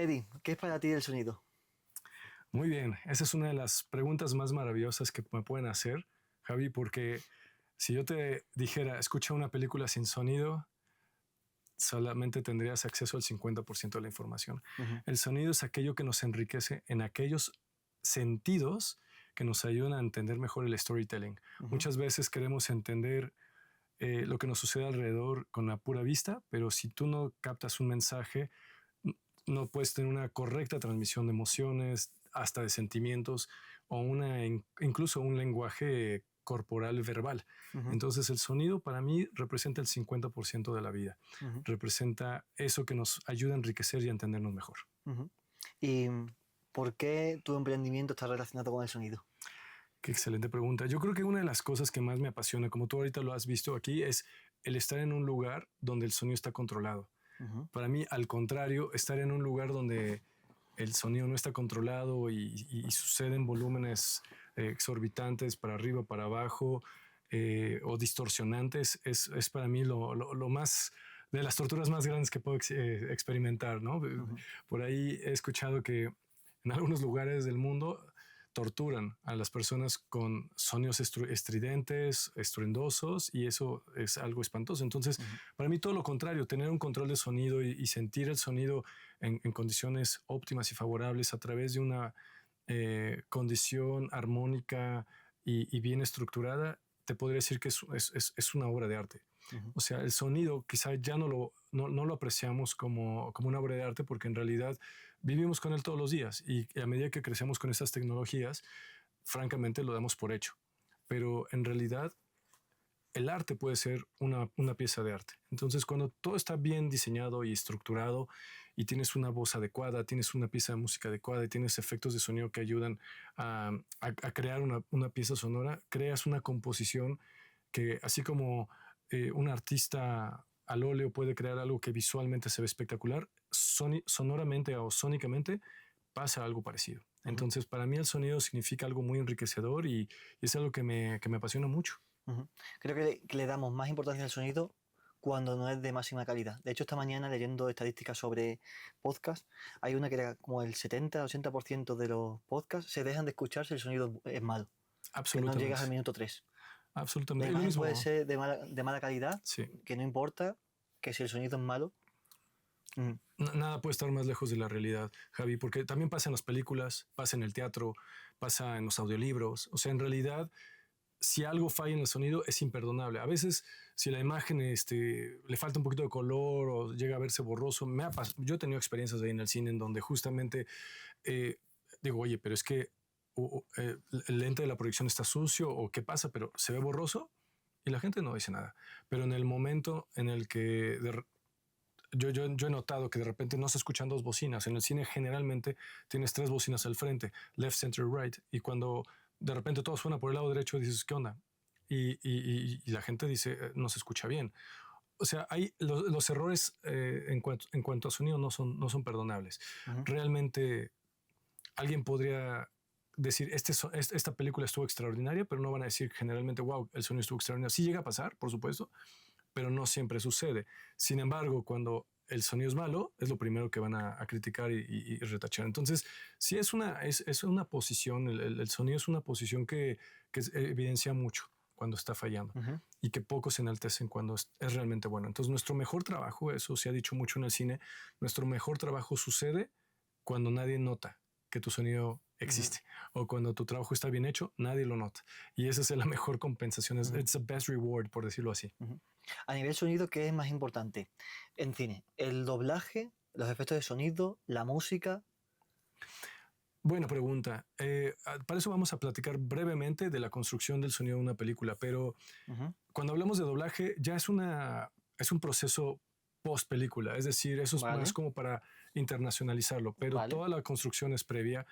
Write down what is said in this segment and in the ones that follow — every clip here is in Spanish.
Eddie, ¿qué es para ti el sonido? Muy bien, esa es una de las preguntas más maravillosas que me pueden hacer, Javi, porque si yo te dijera, escucha una película sin sonido, solamente tendrías acceso al 50% de la información. Ujú. El sonido es aquello que nos enriquece en aquellos sentidos que nos ayudan a entender mejor el storytelling. Ujú. Muchas veces queremos entender lo que nos sucede alrededor con la pura vista, pero si tú no captas un mensaje, no puedes tener una correcta transmisión de emociones, hasta de sentimientos, o incluso un lenguaje corporal verbal. Ujú. Entonces el sonido para mí representa el 50% de la vida. Ujú. Representa eso que nos ayuda a enriquecer y a entendernos mejor. Ujú. ¿Y por qué tu emprendimiento está relacionado con el sonido? Qué excelente pregunta. Yo creo que una de las cosas que más me apasiona, como tú ahorita lo has visto aquí, es el estar en un lugar donde el sonido está controlado. Ujú. Para mí, al contrario, estar en un lugar donde el sonido no está controlado y suceden volúmenes exorbitantes para arriba, para abajo o distorsionantes, es para mí lo más de las torturas más grandes que puedo experimentar, ¿no? Ujú. Por ahí he escuchado que en algunos lugares del mundo torturan a las personas con sonidos estridentes, estruendosos, y eso es algo espantoso. Entonces, Ujú. para mí todo lo contrario, tener un control de sonido y sentir el sonido en condiciones óptimas y favorables a través de una condición armónica y bien estructurada, te podría decir que es una obra de arte. Ujú. O sea, el sonido quizá ya no lo apreciamos como una obra de arte porque en realidad vivimos con él todos los días y a medida que crecemos con esas tecnologías, francamente lo damos por hecho. Pero en realidad el arte puede ser una pieza de arte. Entonces, cuando todo está bien diseñado y estructurado y tienes una voz adecuada, tienes una pieza de música adecuada y tienes efectos de sonido que ayudan a crear una pieza sonora, creas una composición que, así como un artista al óleo puede crear algo que visualmente se ve espectacular, sonoramente o sónicamente pasa algo parecido. Ujú. Entonces, para mí el sonido significa algo muy enriquecedor y es algo que me apasiona mucho. Ujú. Creo que le damos más importancia al sonido cuando no es de máxima calidad. De hecho, esta mañana leyendo estadísticas sobre podcast, hay una que era como el 70-80% de los podcasts se dejan de escuchar si el sonido es malo, que no llegas al Absolutamente. minuto 3. La Absolutamente. Y lo imagen puede mismo, ser de mala calidad, sí. que no importa, que si el sonido es malo. Ujú. Nada puede estar más lejos de la realidad, Javi, porque también pasa en las películas, pasa en el teatro, pasa en los audiolibros. O sea, en realidad, si algo falla en el sonido, es imperdonable. A veces, si la imagen le falta un poquito de color o llega a verse borroso, yo he tenido experiencias ahí en el cine en donde justamente eh, digo, oye, pero es que el lente de la proyección está sucio o qué pasa, pero se ve borroso y la gente no dice nada. Pero en el momento en el que yo he notado que de repente no se escuchan dos bocinas. En el cine generalmente tienes tres bocinas al frente, left, center, right. Y cuando de repente todo suena por el lado derecho, dices, ¿qué onda? Y la gente dice, no se escucha bien. O sea, los errores en cuanto a sonido no son perdonables. Ujú. Realmente alguien podría decir, esta película estuvo extraordinaria, pero no van a decir generalmente, wow, el sonido estuvo extraordinario. Sí llega a pasar, por supuesto, pero no siempre sucede. Sin embargo, cuando el sonido es malo, es lo primero que van a criticar y retachar. Entonces, sí es una posición, el sonido es una posición que evidencia mucho cuando está fallando Ujú. y que pocos se enaltecen cuando es realmente bueno. Entonces, nuestro mejor trabajo, eso se ha dicho mucho en el cine, nuestro mejor trabajo sucede cuando nadie nota que tu sonido Ujú. existe o cuando tu trabajo está bien hecho, nadie lo nota. Y esa es la mejor compensación, Ujú. it's the best reward, por decirlo así. Ujú. A nivel sonido, ¿qué es más importante en cine? ¿El doblaje, los efectos de sonido, la música? Buena pregunta. Para eso vamos a platicar brevemente de la construcción del sonido de una película, pero Ujú. cuando hablamos de doblaje ya es un proceso post película, es decir, eso es más Vale, como para internacionalizarlo, pero vale. toda la construcción es previa,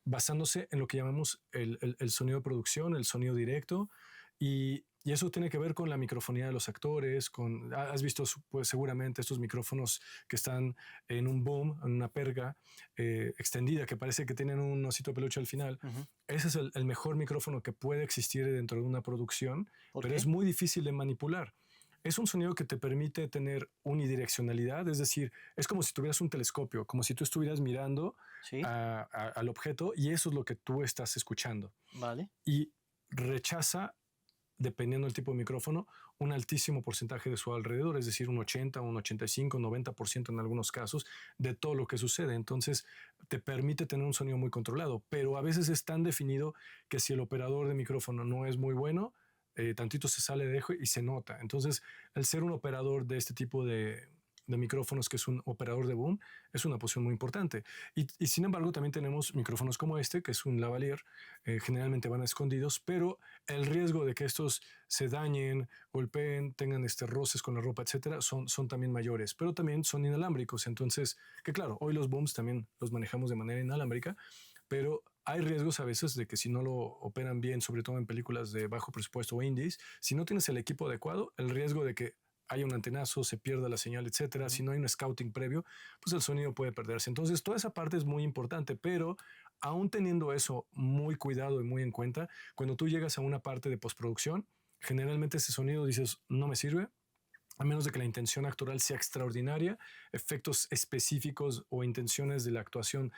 basándose en lo que llamamos el sonido de producción, el sonido directo, y eso tiene que ver con la microfonía de los actores, has visto pues, seguramente estos micrófonos que están en un boom, en una perga extendida, que parece que tienen un osito de peluche al final. Ujú. Ese es el mejor micrófono que puede existir dentro de una producción, ¿Por pero es qué? muy difícil de manipular. Es un sonido que te permite tener unidireccionalidad, es decir, es como si tuvieras un telescopio, como si tú estuvieras mirando Sí, al objeto y eso es lo que tú estás escuchando. vale. Y rechaza, dependiendo del tipo de micrófono, un altísimo porcentaje de su alrededor, es decir, un 80, un 85, 90% en algunos casos de todo lo que sucede. Entonces, te permite tener un sonido muy controlado, pero a veces es tan definido que si el operador de micrófono no es muy bueno, tantito se sale de eje y se nota. Entonces, el ser un operador de este tipo de micrófonos, que es un operador de boom, es una posición muy importante. Y sin embargo, también tenemos micrófonos como este, que es un lavalier, generalmente van escondidos, pero el riesgo de que estos se dañen, golpeen, tengan roces con la ropa, etcétera, son también mayores, pero también son inalámbricos. Entonces, que claro, hoy los booms también los manejamos de manera inalámbrica, pero hay riesgos a veces de que si no lo operan bien, sobre todo en películas de bajo presupuesto o indies, si no tienes el equipo adecuado, el riesgo de que haya un antenazo, se pierda la señal, etcétera, si no hay un scouting previo, pues el sonido puede perderse. Entonces, toda esa parte es muy importante, pero aún teniendo eso muy cuidado y muy en cuenta, cuando tú llegas a una parte de postproducción, generalmente ese sonido dices, no me sirve, a menos de que la intención actoral sea extraordinaria, efectos específicos o intenciones de la actuación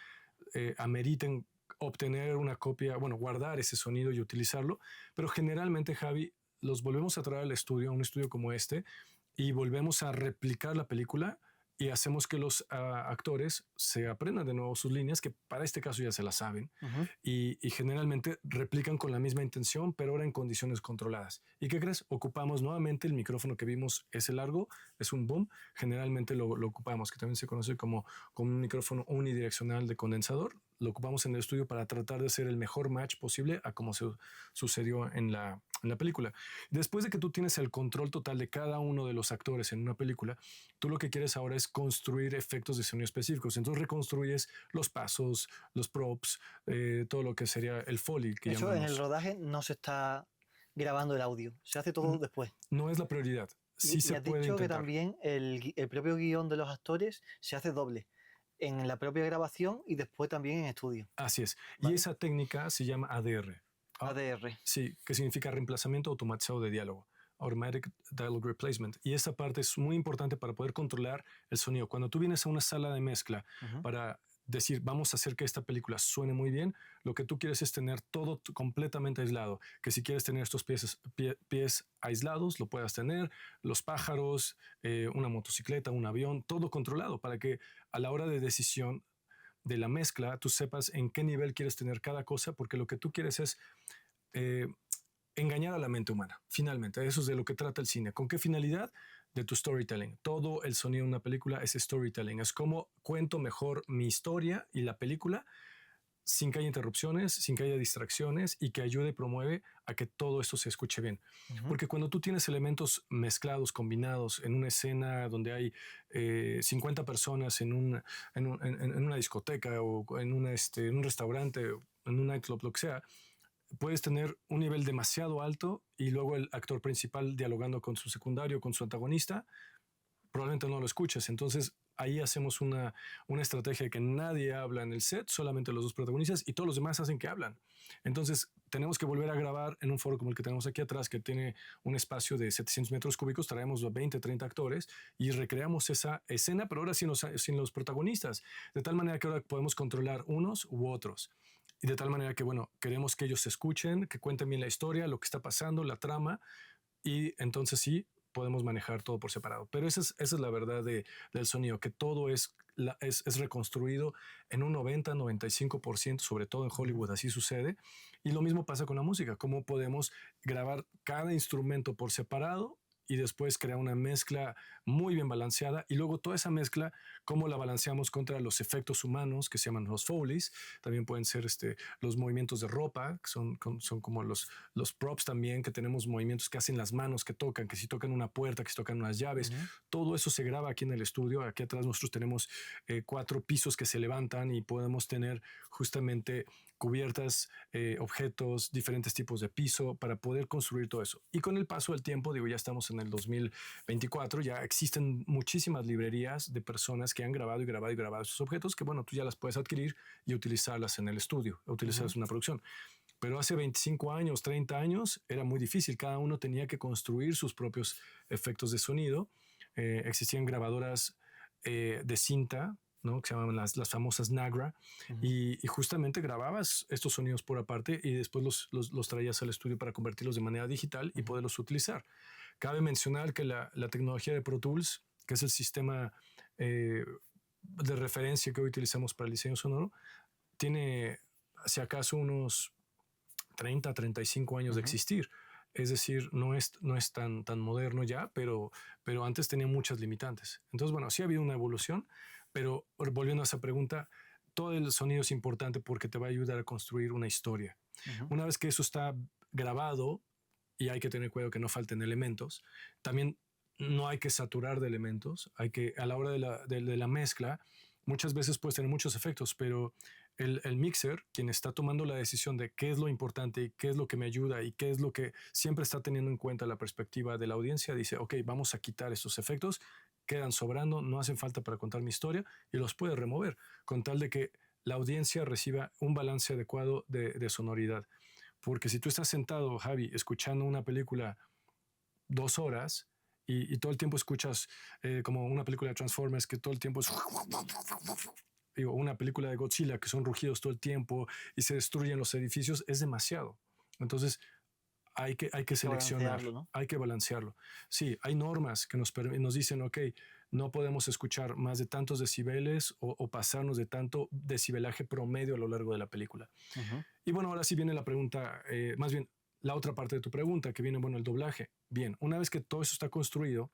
ameriten obtener una copia, bueno, guardar ese sonido y utilizarlo, pero generalmente, Javi, los volvemos a traer al estudio, a un estudio como este, y volvemos a replicar la película y hacemos que los actores se aprendan de nuevo sus líneas, que para este caso ya se las saben, Ujú. y generalmente replican con la misma intención, pero ahora en condiciones controladas. ¿Y qué crees? Ocupamos nuevamente el micrófono que vimos, ese largo, es un boom, generalmente lo ocupamos, que también se conoce como un micrófono unidireccional de condensador, lo ocupamos en el estudio para tratar de hacer el mejor match posible a como se sucedió en la película. Después de que tú tienes el control total de cada uno de los actores en una película, tú lo que quieres ahora es construir efectos de sonido específicos. Entonces reconstruyes los pasos, los props, todo lo que sería el Foley que Eso en el llamamos. rodaje no se está grabando el audio, se hace todo después. No es la prioridad. Sí Y se has puede dicho que intentar. también el propio guión de los actores se hace doble, en la propia grabación y después también en estudio, Así es. Y ¿vale? esa técnica se llama ADR. Ah, ADR. sí, que significa reemplazamiento automatizado de diálogo. Automatic Dialogue Replacement. Y esa parte es muy importante para poder controlar el sonido. Cuando tú vienes a una sala de mezcla Ujú. para decir, vamos a hacer que esta película suene muy bien, lo que tú quieres es tener todo completamente aislado. Que si quieres tener estos pies aislados, lo puedas tener, los pájaros, una motocicleta, un avión, todo controlado para que a la hora de decisión de la mezcla tú sepas en qué nivel quieres tener cada cosa, porque lo que tú quieres es eh, engañar a la mente humana, finalmente. Eso es de lo que trata el cine. ¿Con qué finalidad? De tu storytelling. Todo el sonido de una película es storytelling. Es como cuento mejor mi historia y la película sin que haya interrupciones, sin que haya distracciones y que ayude y promueve a que todo esto se escuche bien. Ujú. Porque cuando tú tienes elementos mezclados, combinados en una escena donde hay 50 personas en una discoteca o en un restaurante, en un nightclub, lo que sea, puedes tener un nivel demasiado alto y luego el actor principal dialogando con su secundario, con su antagonista, probablemente no lo escuches. Entonces ahí hacemos una estrategia de que nadie habla en el set, solamente los dos protagonistas y todos los demás hacen que hablan. Entonces tenemos que volver a grabar en un foro como el que tenemos aquí atrás, que tiene un espacio de 700 metros cúbicos, traemos 20, 30 actores y recreamos esa escena, pero ahora sin los protagonistas, de tal manera que ahora podemos controlar unos u otros. Y de tal manera que, bueno, queremos que ellos se escuchen, que cuenten bien la historia, lo que está pasando, la trama, y entonces sí podemos manejar todo por separado. Pero esa es la verdad del sonido, que todo es reconstruido en un 90-95%, sobre todo en Ujú. Hollywood así sucede. Y lo mismo pasa con la música, cómo podemos grabar cada instrumento por separado y después crear una mezcla muy bien balanceada y luego toda esa mezcla, cómo la balanceamos contra los efectos humanos que se llaman los Foleys, también pueden ser los movimientos de ropa, que son como los props también, que tenemos movimientos que hacen las manos, que tocan, que si tocan una puerta, que si tocan unas llaves, Ujú. todo eso se graba aquí en el estudio. Aquí atrás nosotros tenemos 4 pisos que se levantan y podemos tener justamente cubiertas, objetos, diferentes tipos de piso para poder construir todo eso. Y con el paso del tiempo, digo, ya estamos en el 2024, ya existen muchísimas librerías de personas que han grabado y grabado y grabado esos objetos que, bueno, tú ya las puedes adquirir y utilizarlas en el estudio, utilizarlas Ujú. en una producción. Pero hace 25 años, 30 años, era muy difícil. Cada uno tenía que construir sus propios efectos de sonido. Existían grabadoras de cinta, ¿no? Que se llamaban las famosas Nagra, y justamente grababas estos sonidos por aparte y después los traías al estudio para convertirlos de manera digital y poderlos utilizar. Cabe mencionar que la tecnología de Pro Tools, que es el sistema de referencia que hoy utilizamos para el diseño sonoro, tiene, si acaso, unos 30, 35 años de existir. Es decir, no es tan moderno ya, pero antes tenía muchas limitantes. Entonces, bueno, sí ha habido una evolución, pero volviendo a esa pregunta, todo el sonido es importante porque te va a ayudar a construir una historia. Una vez que eso está grabado, y hay que tener cuidado que no falten elementos, también no hay que saturar de elementos, hay que, a la hora de la mezcla, muchas veces puedes tener muchos efectos, pero el mixer, quien está tomando la decisión de qué es lo importante y qué es lo que me ayuda y qué es lo que siempre está teniendo en cuenta la perspectiva de la audiencia, dice, ok, vamos a quitar estos efectos, quedan sobrando, no hacen falta para contar mi historia y los puede remover con tal de que la audiencia reciba un balance adecuado de sonoridad. Porque si tú estás sentado, Javi, escuchando una película 2 horas y todo el tiempo escuchas como una película de Transformers que todo el tiempo es... Digo, una película de Godzilla que son rugidos todo el tiempo y se destruyen los edificios, es demasiado. Entonces hay que seleccionar, ¿no? Hay que balancearlo. Sí, hay normas que nos dicen, ok, no podemos escuchar más de tantos decibeles o pasarnos de tanto decibelaje promedio a lo largo de la película. Y bueno, ahora sí viene la pregunta, más bien la otra parte de tu pregunta, que viene, bueno, el doblaje. Bien, una vez que todo eso está construido,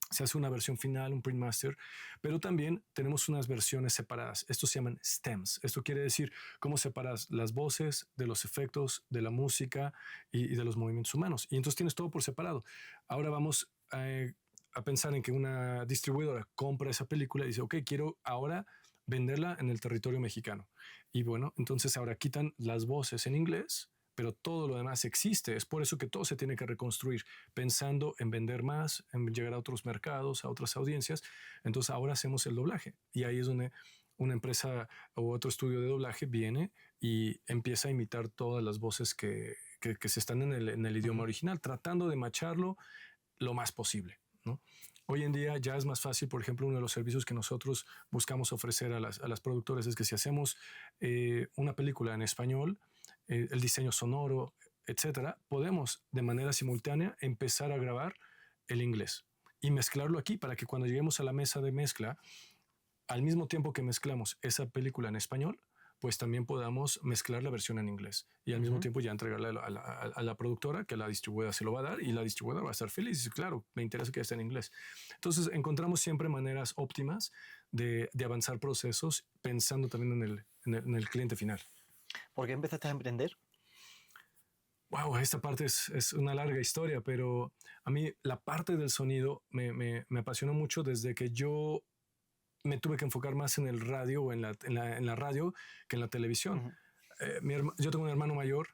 se hace una versión final, un print master, pero también tenemos unas versiones separadas. Estos se llaman stems. Esto quiere decir cómo separas las voces de los efectos, de la música y de los movimientos humanos. Y entonces tienes todo por separado. Ahora vamos a pensar en que una distribuidora compra esa película y dice, ok, quiero ahora venderla en el territorio mexicano. Y bueno, entonces ahora quitan las voces en inglés, pero todo lo demás existe. Es por eso que todo se tiene que reconstruir, pensando en vender más, en llegar a otros mercados, a otras audiencias. Entonces ahora hacemos el doblaje y ahí es donde una empresa o otro estudio de doblaje viene y empieza a imitar todas las voces que se están en el idioma original, tratando de macharlo lo más posible, ¿no? Hoy en día ya es más fácil. Por ejemplo, uno de los servicios que nosotros buscamos ofrecer a las productoras es que si hacemos una película en español, el diseño sonoro, etcétera, podemos de manera simultánea empezar a grabar el inglés y mezclarlo aquí para que cuando lleguemos a la mesa de mezcla, al mismo tiempo que mezclamos esa película en español, pues también podamos mezclar la versión en inglés y al mismo tiempo ya entregarla a la productora, que la distribuidora se lo va a dar y la distribuidora va a estar feliz. Y dice, claro, me interesa que esté en inglés. Entonces encontramos siempre maneras óptimas de avanzar procesos pensando también en el cliente final. ¿Por qué empezaste a emprender? Wow, esta parte es una larga historia, pero a mí la parte del sonido me apasionó mucho desde que yo me tuve que enfocar más en el radio o en la radio que en la televisión. Yo tengo un hermano mayor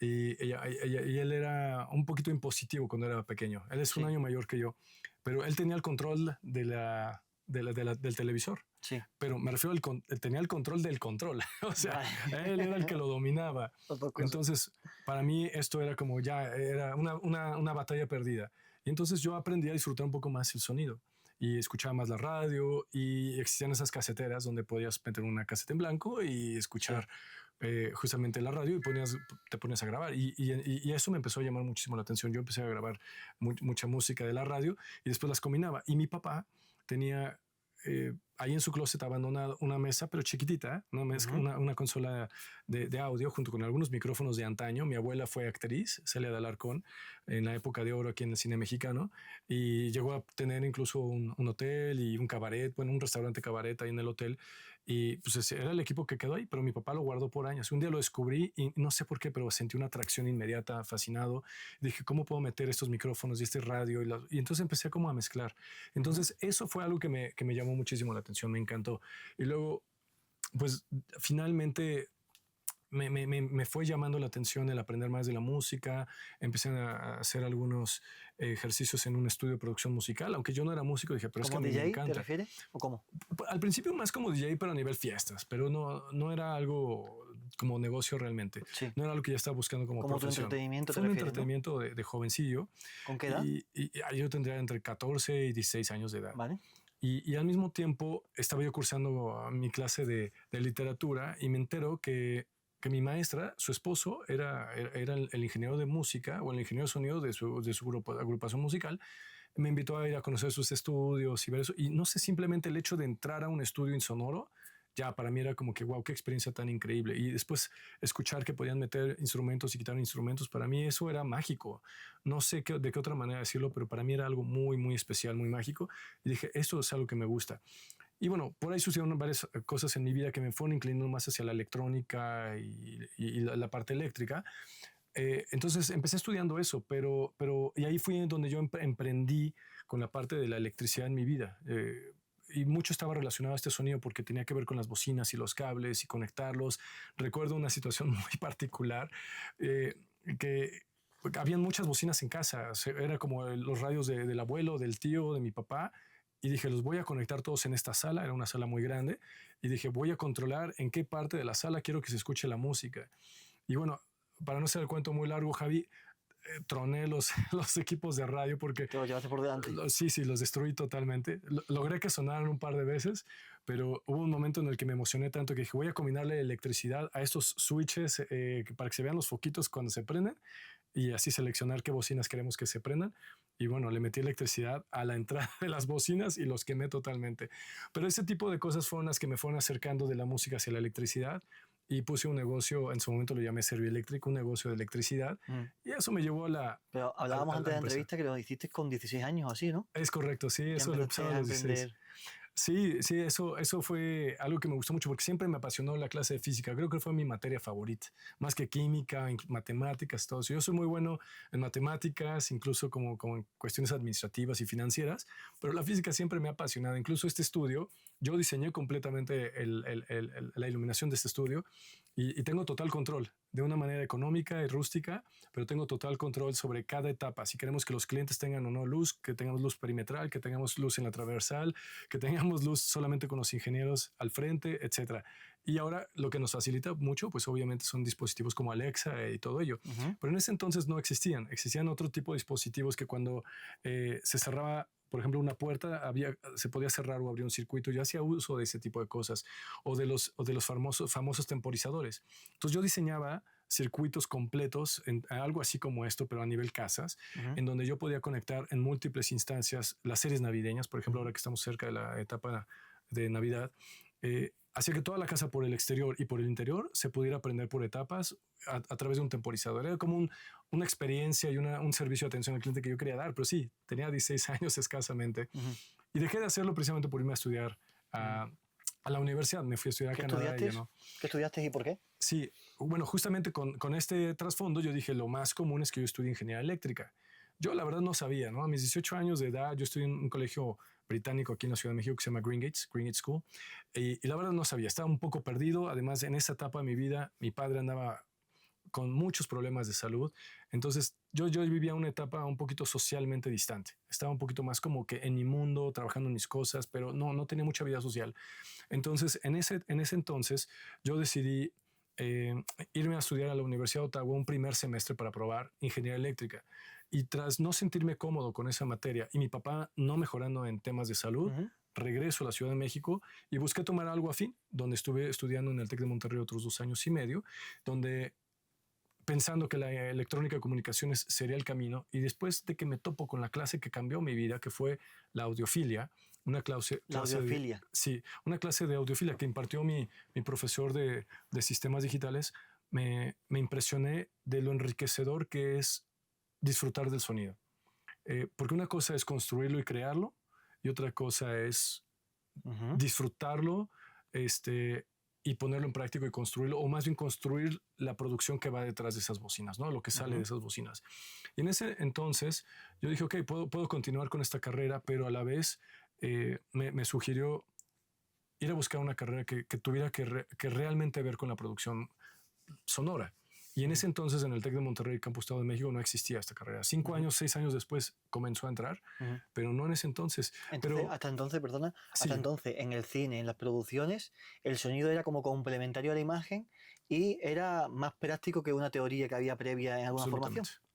y él era un poquito impositivo cuando era pequeño. Él es un año mayor que yo, pero él tenía el control del televisor. Sí. Pero me refiero él tenía el control del control. O sea, él era el que lo dominaba. Entonces, para mí esto era como era una batalla perdida. Y entonces yo aprendí a disfrutar un poco más el sonido y escuchaba más la radio y existían esas caseteras donde podías meter una caseta en blanco y escuchar justamente la radio y te ponías a grabar. Y eso me empezó a llamar muchísimo la atención. Yo empecé a grabar mucha música de la radio y después las combinaba. Y mi papá tenía ahí en su closet abandonado una mesa, pero chiquitita, una consola de audio junto con algunos micrófonos de antaño. Mi abuela fue actriz, Celia de Alarcón, en la época de oro aquí en el cine mexicano, y llegó a tener incluso un hotel y un cabaret, bueno, un restaurante cabaret ahí en el hotel. Y pues era el equipo que quedó ahí, pero mi papá lo guardó por años. Un día lo descubrí y no sé por qué, pero sentí una atracción inmediata, fascinado. Dije, ¿cómo puedo meter estos micrófonos y este radio? Y entonces empecé como a mezclar. Entonces eso fue algo que me llamó muchísimo la atención, me encantó. Y luego, pues finalmente me fue llamando la atención el aprender más de la música. Empecé a hacer algunos ejercicios en un estudio de producción musical, aunque yo no era músico. Dije, pero es que a mí DJ, me encanta. ¿te refieres? ¿O cómo? Al principio más como DJ, pero a nivel fiestas, pero no era algo como negocio realmente. Sí. No era algo que ya estaba buscando como Como tu profesión. entretenimiento, Fue ¿te un refieres, no? entretenimiento de jovencillo. ¿Con qué edad? Y yo tendría entre 14 y 16 años de edad. Vale. Y al mismo tiempo estaba yo cursando mi clase de literatura y me entero que mi maestra, su esposo, era el ingeniero de música o el ingeniero de sonido de su agrupación musical. Me invitó a ir a conocer sus estudios y ver eso. Y no sé, simplemente el hecho de entrar a un estudio insonoro, ya para mí era como que, wow, qué experiencia tan increíble. Y después escuchar que podían meter instrumentos y quitar instrumentos, para mí eso era mágico. No sé de qué otra manera decirlo, pero para mí era algo muy, muy especial, muy mágico. Y dije, esto es algo que me gusta. Y bueno, por ahí sucedieron varias cosas en mi vida que me fueron inclinando más hacia la electrónica y la parte eléctrica. Entonces empecé estudiando eso, y ahí fui en donde yo emprendí con la parte de la electricidad en mi vida. Y mucho estaba relacionado a este sonido porque tenía que ver con las bocinas y los cables y conectarlos. Recuerdo una situación muy particular que habían muchas bocinas en casa. Era como los radios del abuelo, del tío, de mi papá. Y dije, los voy a conectar todos en esta sala. Era una sala muy grande. Y dije, voy a controlar en qué parte de la sala quiero que se escuche la música. Y bueno, para no hacer el cuento muy largo, Javi, troné los equipos de radio porque... Te lo llevaste por delante. Sí, los destruí totalmente. Logré que sonaran un par de veces, pero hubo un momento en el que me emocioné tanto que dije, voy a combinarle electricidad a estos switches para que se vean los foquitos cuando se prenden y así seleccionar qué bocinas queremos que se prendan. Y bueno, le metí electricidad a la entrada de las bocinas y los quemé totalmente. Pero ese tipo de cosas fueron las que me fueron acercando de la música hacia la electricidad. Y puse un negocio, en su momento lo llamé Servieléctrico, un negocio de electricidad. Y eso me llevó a la... Pero hablábamos antes de la entrevista que lo hiciste con 16 años o así, ¿no? Es correcto, sí, Ya eso lo empezaste empezaba a a los 16. aprender. Sí, eso fue algo que me gustó mucho porque siempre me apasionó la clase de física. Creo que fue mi materia favorita, más que química, matemáticas, todo eso. Yo soy muy bueno en matemáticas, incluso como en cuestiones administrativas y financieras, pero la física siempre me ha apasionado. Incluso este estudio, yo diseñé completamente la iluminación de este estudio y tengo total control de una manera económica y rústica, pero tengo total control sobre cada etapa. Si queremos que los clientes tengan o no luz, que tengamos luz perimetral, que tengamos luz en la transversal, que tengamos luz solamente con los ingenieros al frente, etcétera. Y ahora lo que nos facilita mucho, pues obviamente son dispositivos como Alexa y todo ello. Pero en ese entonces no existían otro tipo de dispositivos que cuando se cerraba, por ejemplo, una puerta, se podía cerrar o abrir un circuito. Yo hacía uso de ese tipo de cosas o de los famosos temporizadores. Entonces yo diseñaba circuitos completos, algo así como esto, pero a nivel casas, en donde yo podía conectar en múltiples instancias las series navideñas. Por ejemplo, ahora que estamos cerca de la etapa de Navidad, hacía que toda la casa por el exterior y por el interior se pudiera prender por etapas a través de un temporizador. Era como una experiencia y un servicio de atención al cliente que yo quería dar, pero sí, tenía 16 años escasamente. Y dejé de hacerlo precisamente por irme a estudiar a la universidad. Me fui a estudiar a Canadá. ¿Qué estudiaste y por qué? Sí, bueno, justamente con este trasfondo yo dije, lo más común es que yo estudie ingeniería eléctrica. Yo la verdad no sabía, ¿no? A mis 18 años de edad yo estudié en un colegio británico aquí en la Ciudad de México que se llama Green Gate School, y la verdad no sabía, estaba un poco perdido. Además, en esa etapa de mi vida, mi padre andaba con muchos problemas de salud, entonces yo vivía una etapa un poquito socialmente distante, estaba un poquito más como que en mi mundo, trabajando en mis cosas, pero no tenía mucha vida social. Entonces, en ese entonces, yo decidí irme a estudiar a la Universidad de Ottawa un primer semestre para probar ingeniería eléctrica. Y tras no sentirme cómodo con esa materia y mi papá no mejorando en temas de salud, regreso a la Ciudad de México y busqué tomar algo afín, donde estuve estudiando en el TEC de Monterrey otros 2 años y medio, donde pensando que la electrónica de comunicaciones sería el camino, y después de que me topo con la clase que cambió mi vida, que fue la audiofilia, una clase... La audiofilia. Sí, una clase de audiofilia que impartió mi profesor de sistemas digitales. Me impresioné de lo enriquecedor que es disfrutar del sonido. Porque una cosa es construirlo y crearlo, y otra cosa es disfrutarlo, y ponerlo en práctica y construirlo, o más bien construir la producción que va detrás de esas bocinas, ¿no? Lo que sale de esas bocinas. Y en ese entonces yo dije, ok, puedo continuar con esta carrera, pero a la vez me sugirió ir a buscar una carrera que tuviera que realmente ver con la producción sonora. Y en ese entonces, en el TEC de Monterrey, Campus Estado de México, no existía esta carrera. 5 años, 6 años después comenzó a entrar, pero no en ese entonces. Entonces, Pero, hasta entonces, perdona, sí, hasta entonces en el cine, en las producciones, el sonido era como complementario a la imagen y era más práctico que una teoría que había previa en alguna formación. absolutamente.